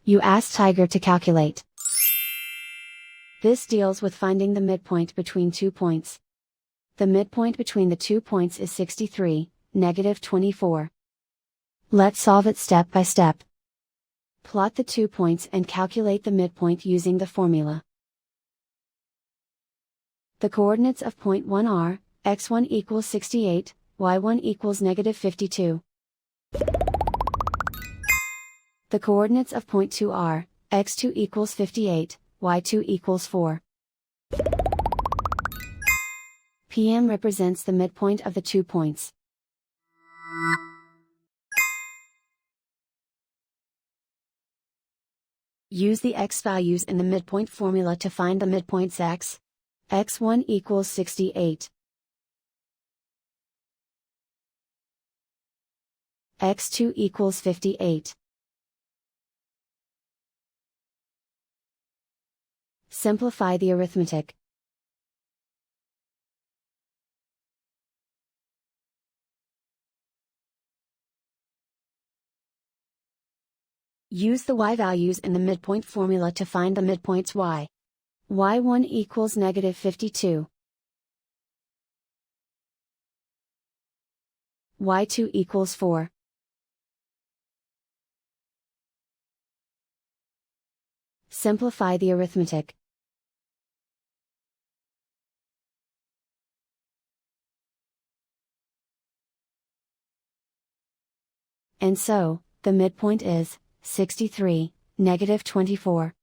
You ask Tiger to calculate. This deals with finding the midpoint between 2 points. The midpoint between the 2 points is 63, -24. Let's solve it step by step. Plot the 2 points and calculate the midpoint using the formula. The coordinates of point 1 are, x1 equals 68, y1 equals -52. The coordinates of point 2 are, x2 equals 58, y2 equals 4. PM represents the midpoint of the 2 points. Use the x values in the midpoint formula to find the midpoints x. x1 equals 68. x2 equals 58. Simplify the arithmetic. Use the y values in the midpoint formula to find the midpoints y. y1 equals -52. y2 equals 4. Simplify the arithmetic. And so, the midpoint is 63, -24.